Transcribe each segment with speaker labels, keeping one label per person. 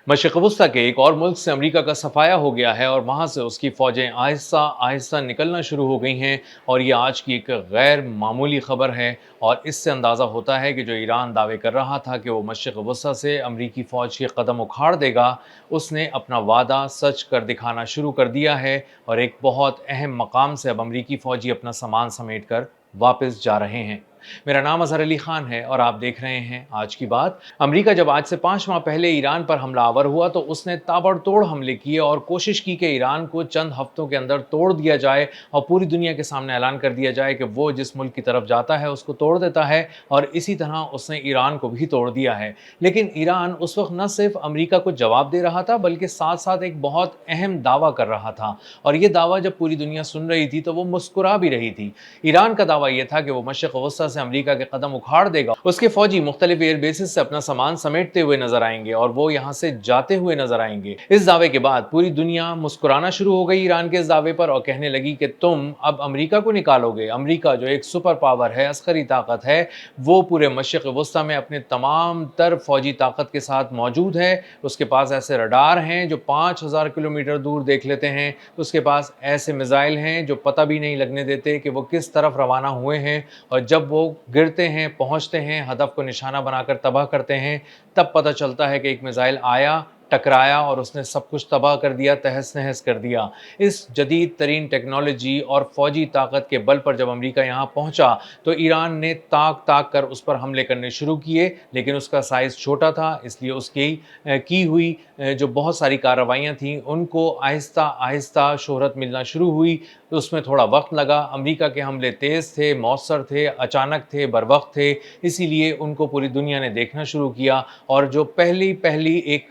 Speaker 1: मशरिक़ वस्ता के एक और मुल्क से अमेरिका का सफाया हो गया है और वहाँ से उसकी फ़ौजें आहिस्ता आहिस्ता निकलना शुरू हो गई हैं और ये आज की एक गैर मामूली ख़बर है। और इससे अंदाज़ा होता है कि जो ईरान दावे कर रहा था कि वो मशरिक़ वस्ता से अमरीकी फ़ौज के कदम उखाड़ देगा, उसने अपना वादा सच कर दिखाना शुरू कर दिया है और एक बहुत अहम मकाम से अब अमरीकी फ़ौजी अपना सामान समेट कर वापस जा रहे हैं। मेरा नाम अज़हर अली खान है और आप देख रहे हैं आज की बात। अमेरिका जब आज से 5 माह पहले ईरान पर हमलावर हुआ तो उसने ताबड़तोड़ हमले किए और कोशिश की कि ईरान को चंद हफ्तों के अंदर तोड़ दिया जाए और पूरी दुनिया के सामने ऐलान कर दिया जाए कि वो जिस मुल्क की तरफ जाता है उसको तोड़ देता है, और इसी तरह उसने ईरान को भी तोड़ दिया है। लेकिन ईरान उस वक्त न सिर्फ अमेरिका को जवाब दे रहा था बल्कि साथ साथ एक बहुत अहम दावा कर रहा था, और ये दावा जब पूरी दुनिया सुन रही थी तो वो मुस्कुरा भी रही थी। ईरान का दावा यह था कि वो मशरिक़ वस्ता से अमेरिका के कदम उखाड़ देगा, उसके फौजी मुख्तलिफ एयर बेसिस से अपना सामान समेटते हुए नजर आएंगे और वो यहाँ से जाते हुए नजर आएंगे। इस दावे के बाद पूरी दुनिया मुस्कुराना शुरू हो गई ईरान के इस दावे पर और कहने लगी कि तुम अब अमेरिका को निकालोगे। अमेरिका जो एक सुपर पावर है, अस्करी ताकत है, वो पूरे मशरिक़ वस्ता में अपने तमाम तर फौजी ताकत के साथ मौजूद है। उसके पास ऐसे रडार हैं जो 5000 किलोमीटर दूर देख लेते हैं, उसके पास ऐसे मिसाइल हैं जो पता भी नहीं लगने देते कि वो किस तरफ रवाना हुए हैं, और जब वो गिरते हैं, पहुंचते हैं, हदफ को निशाना बनाकर तबाह करते हैं, तब पता चलता है कि एक मिसाइल आया, टकराया और उसने सब कुछ तबाह कर दिया, तहस नहस कर दिया। इस जदीद तरीन टेक्नोलॉजी और फौजी ताकत के बल पर जब अमेरिका यहाँ पहुंचा तो ईरान ने ताक ताक कर उस पर हमले करने शुरू किए, लेकिन उसका साइज़ छोटा था, इसलिए उसकी की हुई जो बहुत सारी कार्रवाइयाँ थीं उनको आहिस्ता आहिस्ता शोहरत मिलना शुरू हुई। तो उसमें थोड़ा वक्त लगा। अमेरिका के हमले तेज़ थे, मौसर थे, अचानक थे, बरवक्त थे, इसीलिए उनको पूरी दुनिया ने देखना शुरू किया। और जो पहली पहली एक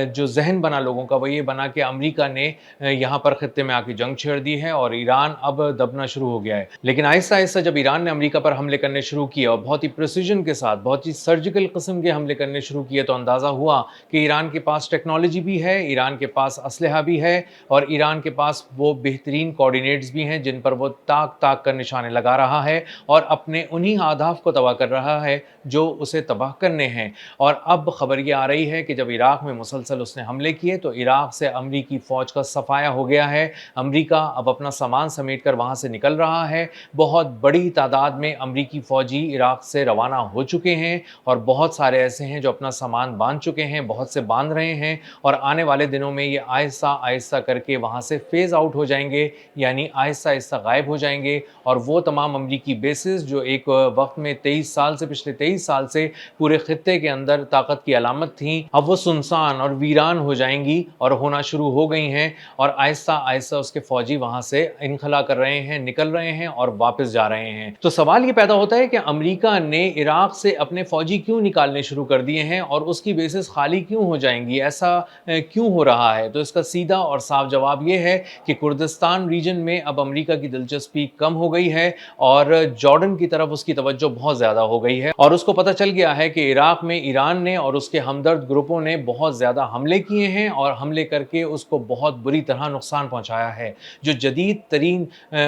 Speaker 1: जो जहन बना लोगों का वो ये बना कि अमेरिका ने यहाँ पर खित्ते में आके जंग छेड़ दी है और ईरान अब दबना शुरू हो गया है। लेकिन आहिस्ता आहिस्ता जब ईरान ने अमेरिका पर हमले करने शुरू किए और बहुत ही प्रिसीजन के साथ, बहुत ही सर्जिकल किस्म के हमले करने शुरू किए, तो अंदाज़ा हुआ कि ईरान के पास टेक्नोलॉजी भी है, ईरान के पास असलहा भी है और ईरान के पास वो बेहतरीन कोऑर्डिनेट्स भी हैं जिन पर वो ताक ताक कर निशाने लगा रहा है और अपने उन्हीं अहदाफ को तबाह कर रहा है जो उसे तबाह करने हैं। और अब खबर ये आ रही है कि जब इराक में मुसलसल उसने हमले किए तो इराक से अमरीकी फ़ौज का सफाया हो गया है। अमरीका अब अपना सामान समेट कर वहाँ से निकल रहा है। बहुत बड़ी तादाद में अमरीकी फ़ौजी इराक से रवाना हो चुके हैं और बहुत सारे ऐसे हैं जो अपना सामान बांध चुके हैं, बहुत से बांध रहे हैं और आने वाले दिनों में ये आहिस्ता आहिस्ता करके वहाँ से फेज़ आउट हो जाएंगे, यानी आहिस्ता आहिस्ता गायब हो जाएंगे। और वो तमाम अमरीकी बेसिस जो एक वक्त में 23 साल से पूरे खित्ते के अंदर ताकत की अलामत थी, अब वो सुनसान और वीरान हो जाएंगी और होना शुरू हो गई हैं और आहिस्ता आहिस्ता उसके फौजी वहाँ से इनखला कर रहे हैं, निकल रहे हैं और वापस जा रहे हैं। तो सवाल ये पैदा होता है कि अमरीका ने इराक से अपने फौजी क्यों निकालने शुरू कर दिए हैं और उसकी बेसिस खाली क्यों हो जाएंगी, ऐसा क्यों हो रहा है? तो इसका सीधा और साफ जवाब ये है कि कुर्दिस्तान रीजन में अब अमरीका की दिलचस्पी कम हो गई है और जॉर्डन की तरफ उसकी तवज्जो बहुत ज़्यादा हो गई है और उसको पता चल गया है कि इराक में ईरान ने और उसके हमदर्द ग्रुपों ने बहुत ज़्यादा हमले किए हैं और हमले करके उसको बहुत बुरी तरह नुकसान पहुंचाया है। जो जदीद तरीन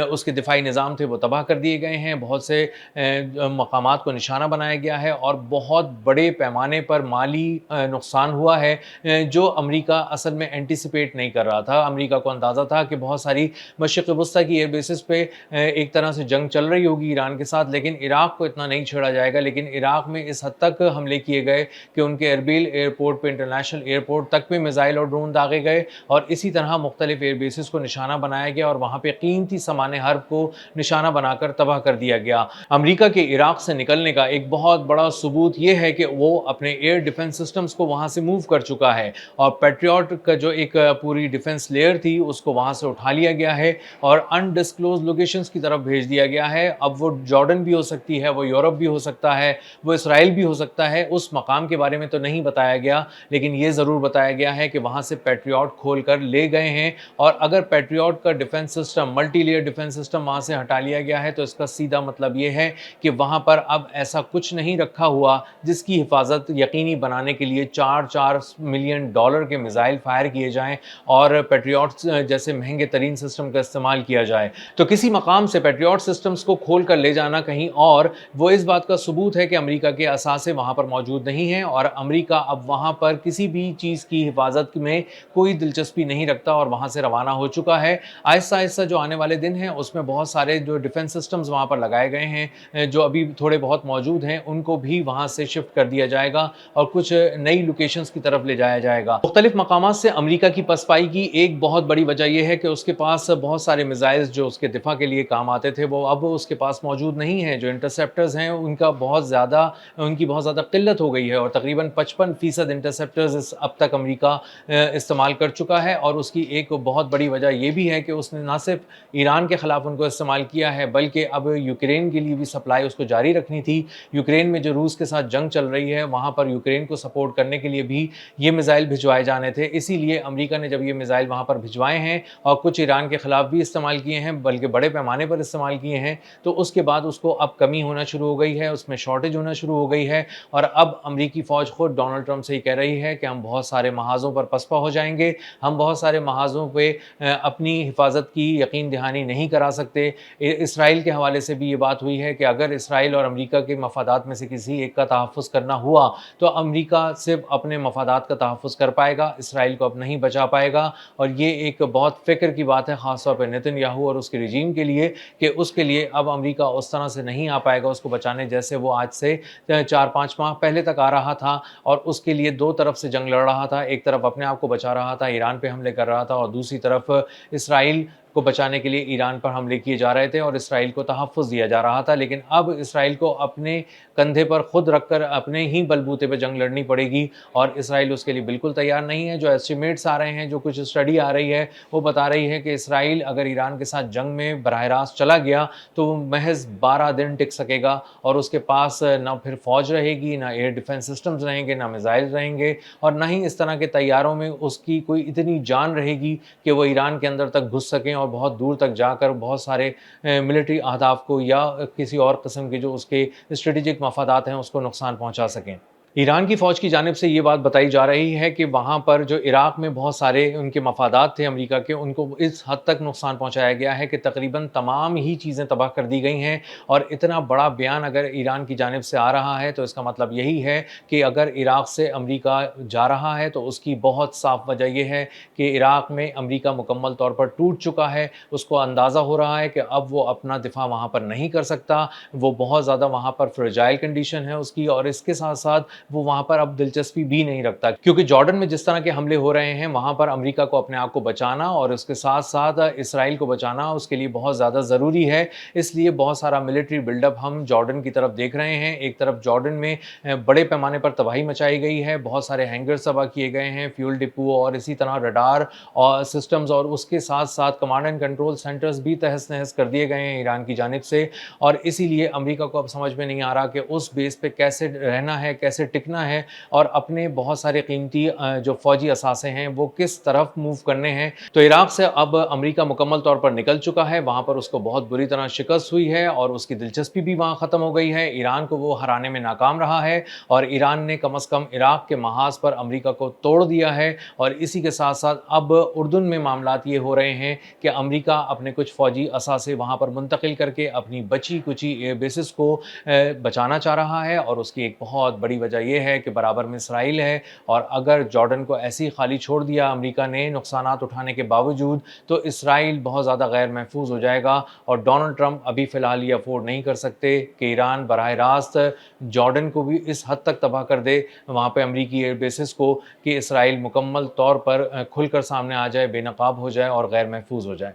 Speaker 1: उसके दिफाई निज़ाम थे वो तबाह कर दिए गए हैं, बहुत से मकामात को निशाना बनाया गया है और बहुत बड़े पैमाने पर माली नुकसान हुआ है जो अमेरिका असल में एंटिसिपेट नहीं कर रहा था। अमेरिका को अंदाज़ा था कि बहुत सारी मशरिक़ वस्ता की एयर बेसिस पे एक तरह से जंग चल रही होगी ईरान के साथ, लेकिन इराक को इतना नहीं छेड़ा जाएगा। लेकिन इराक में इस हद तक हमले किए गए कि उनके एरबिल एयरपोर्ट पे, इंटरनेशनल एयरपोर्ट तक पे मिसाइल और ड्रोन दागे गए और इसी तरह मुख्तलिफ एयर बेसिस को निशाना बनाया गया और वहाँ पे कीमती सामान हर्ब को निशाना बनाकर तबाह कर दिया गया। अमेरिका के इराक से निकलने का एक बहुत बड़ा सबूत ये है कि वो अपने एयर डिफेंस सिस्टम्स को वहाँ से मूव कर चुका है और पैट्रियट का जो एक पूरी डिफेंस लेयर थी उसको वहाँ से उठा लिया गया है और अनडिस्क्लोज लोकेशंस की तरफ भेज दिया गया है। अब वो जॉर्डन भी हो सकती है, वो यूरोप भी हो सकता है, वो इसराइल भी हो सकता है। उस मकाम के बारे में तो नहीं बताया गया, लेकिन ये ज़रूर बताया गया है कि वहाँ से पैट्रियट खोल कर ले गए हैं और अगर पैट्रियट का defence system, multi layer defence system वहाँ से हटा लिया गया है तो इसका सीधा मतलब ये है कि वहाँ पर अब ऐसा कुछ नहीं रखा हुआ जिसकी हिफाजत यकीनी बनाने के लिए 4-4 मिलियन डॉलर के मिसाइल फायर किए जाएं और पैट्रियट जैसे महंगे तरीन सिस्टम का इस्तेमाल किया जाए। तो किसी मकाम से पैट्रियट सिस्टम्स को खोल कर ले जाना कहीं और, वो इस बात का सबूत है कि अमेरिका के असासे वहाँ पर मौजूद नहीं हैं और अमेरिका अब वहाँ पर किसी भी کسی چیज़ کی हिफाज़त में कोई दिलचस्पी नहीं रखता और वहाँ से रवाना हो चुका है। आहिस्ता-आहिस्ता जो आने वाले दिन हैं, उसमें बहुत सारे जो डिफेंस सिस्टम्स वहाँ पर लगाए गए हैं, जो अभी थोड़े बहुत मौजूद हैं, उनको भी वहाँ से शिफ्ट कर दिया जाएगा और कुछ नई लोकेशंस की तरफ ले जाया जाएगा। मुख्तलिफ मकामात से अमेरिका की पसपाई की एक बहुत बड़ी वजह यह है कि उसके पास बहुत सारे मिसाइल्स जो उसके दिफा के लिए काम आते थे, वो अब उसके पास मौजूद नहीं हैं। जो इंटरसेप्टर्स हैं, उनकी बहुत ज़्यादा किल्लत हो गई है और तकरीबन 55% इंटरसेप्टर्स अब तक अमेरिका इस्तेमाल कर चुका है। और उसकी एक बहुत बड़ी वजह यह भी है कि उसने ना सिर्फ ईरान के ख़िलाफ़ उनको इस्तेमाल किया है, बल्कि अब यूक्रेन के लिए भी सप्लाई उसको जारी रखनी थी। यूक्रेन में जो रूस के साथ जंग चल रही है, वहाँ पर यूक्रेन को सपोर्ट करने के लिए भी ये मिसाइल भिजवाए जाने थे। इसीलिए अमेरिका ने जब ये मिसाइल वहाँ पर भिजवाए हैं और कुछ ईरान के ख़िलाफ़ भी इस्तेमाल किए हैं, बल्कि बड़े पैमाने पर इस्तेमाल किए हैं, तो उसके बाद उसको अब कमी होना शुरू हो गई है, उसमें शॉर्टेज होना शुरू हो गई है। और अब अमेरिकी फ़ौज खुद डोनाल्ड ट्रंप से ही कह रही है कि हम बहुत सारे महाज़ों पर पसपा हो जाएंगे, हम बहुत सारे महाज़ों पे अपनी हिफाजत की यकीन दहानी नहीं करा सकते। इसराइल के हवाले से भी ये बात हुई है कि अगर इसराइल और अमेरिका के मफादात में से किसी एक का तहफ़्फ़ुज़ करना हुआ, तो अमेरिका सिर्फ अपने मफादात का तहफ़्फ़ुज़ कर पाएगा, इसराइल को अब नहीं बचा पाएगा। और ये एक बहुत फ़िक्र की बात है, ख़ास तौर पर नेतन्याहू और उसके रिजीम के लिए, कि उसके लिए अब अमेरिका उस तरह से नहीं आ पाएगा उसको बचाने, जैसे वो आज से 4-5 माह पहले तक आ रहा था। और उसके लिए दो तरफ से जंग लड़ रहा था, एक तरफ अपने आप को बचा रहा था, ईरान पे हमले कर रहा था, और दूसरी तरफ इसराइल को बचाने के लिए ईरान पर हमले किए जा रहे थे और इसराइल को तहफ़्फ़ुज़ दिया जा रहा था। लेकिन अब इसराइल को अपने कंधे पर खुद रखकर अपने ही बलबूते पे जंग लड़नी पड़ेगी, और इसराइल उसके लिए बिल्कुल तैयार नहीं है। जो एस्टिमेट्स आ रहे हैं, जो कुछ स्टडी आ रही है, वो बता रही है कि इसराइल अगर ईरान के साथ जंग में बराह रास्त चला गया, तो वो महज़ 12 दिन टिक सकेगा, और उसके पास ना फिर फ़ौज रहेगी, ना एयर डिफेंस सिस्टम्स रहेंगे, ना मिसाइल रहेंगे, और ना ही इस तरह के तैयारों में उसकी कोई इतनी जान रहेगी कि वो ईरान के अंदर तक घुस सकें और बहुत दूर तक जाकर बहुत सारे मिलिट्री अहदाफ को या किसी और किस्म के जो उसके स्ट्रेटेजिक मफादात हैं, उसको नुकसान पहुंचा सकें। ईरान की फ़ौज की जानिब से ये बात बताई जा रही है कि वहाँ पर जो इराक़ में बहुत सारे उनके मफादात थे अमेरिका के, उनको इस हद तक नुकसान पहुँचाया गया है कि तकरीबन तमाम ही चीज़ें तबाह कर दी गई हैं। और इतना बड़ा बयान अगर ईरान की जानिब से आ रहा है, तो इसका मतलब यही है कि अगर इराक़ से अमेरिका जा रहा है, तो उसकी बहुत साफ़ वजह यह है कि इराक़ में अमेरिका मुकम्मल तौर पर टूट चुका है। उसको अंदाज़ा हो रहा है कि अब वो अपना दिफ़ा वहाँ पर नहीं कर सकता, वो बहुत ज़्यादा वहाँ पर फ्रेजाइल कंडीशन है उसकी, और इसके साथ साथ वो वहाँ पर अब दिलचस्पी भी नहीं रखता, क्योंकि जॉर्डन में जिस तरह के हमले हो रहे हैं, वहाँ पर अमेरिका को अपने आप को बचाना और उसके साथ साथ इसराइल को बचाना उसके लिए बहुत ज़्यादा ज़रूरी है। इसलिए बहुत सारा मिलिट्री बिल्डअप हम जॉर्डन की तरफ देख रहे हैं। एक तरफ जॉर्डन में बड़े पैमाने पर तबाही मचाई गई है, बहुत सारे हैंगर्स तबाह किए गए हैं, फ्यूल डिपो और इसी तरह रडार और सिस्टम्स, और उसके साथ साथ कमांड एंड कंट्रोल सेंटर्स भी तहस नहस कर दिए गए हैं ईरान की जानिब से। और इसीलिए अमेरिका को अब समझ में नहीं आ रहा कि उस बेस पे कैसे रहना है, कैसे टिकना है, और अपने बहुत सारे कीमती जो फ़ौजी असासे हैं, वो किस तरफ मूव करने हैं। तो इराक़ से अब अमेरिका मुकम्मल तौर पर निकल चुका है, वहाँ पर उसको बहुत बुरी तरह शिकस्त हुई है और उसकी दिलचस्पी भी वहाँ ख़त्म हो गई है। ईरान को वो हराने में नाकाम रहा है, और ईरान ने कम अज़ कम इराक़ के महाज़ पर अमेरिका को तोड़ दिया है। और इसी के साथ साथ अब उर्दुन में मामलात ये हो रहे हैं कि अमेरिका अपने कुछ फ़ौजी असासे वहाँ पर मुंतकिल करके अपनी बची कुची एयर बेसिस को बचाना चाह रहा है। और उसकी एक बहुत बड़ी वजह यह है कि बराबर में इसराइल है, और अगर जॉर्डन को ऐसे ही खाली छोड़ दिया अमेरिका ने नुकसानात उठाने के बावजूद, तो इसराइल बहुत ज़्यादा गैर महफूज हो जाएगा। और डोनाल्ड ट्रंप अभी फ़िलहाल ये अफोर्ड नहीं कर सकते कि ईरान बराह रास्त जॉर्डन को भी इस हद तक तबाह कर दे वहाँ पे अमेरिकी एयर बेसिस को, कि इसराइल मुकम्मल तौर पर खुलकर सामने आ जाए, बेनकाब हो जाए और गैर महफूज हो जाए।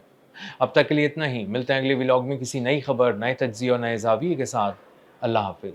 Speaker 1: अब तक के लिए इतना ही। मिलते हैं अगले व्लॉग में किसी नई खबर, नए तज्ज़िये और नए ज़ाविये के साथ। अल्लाह हाफ़िज़।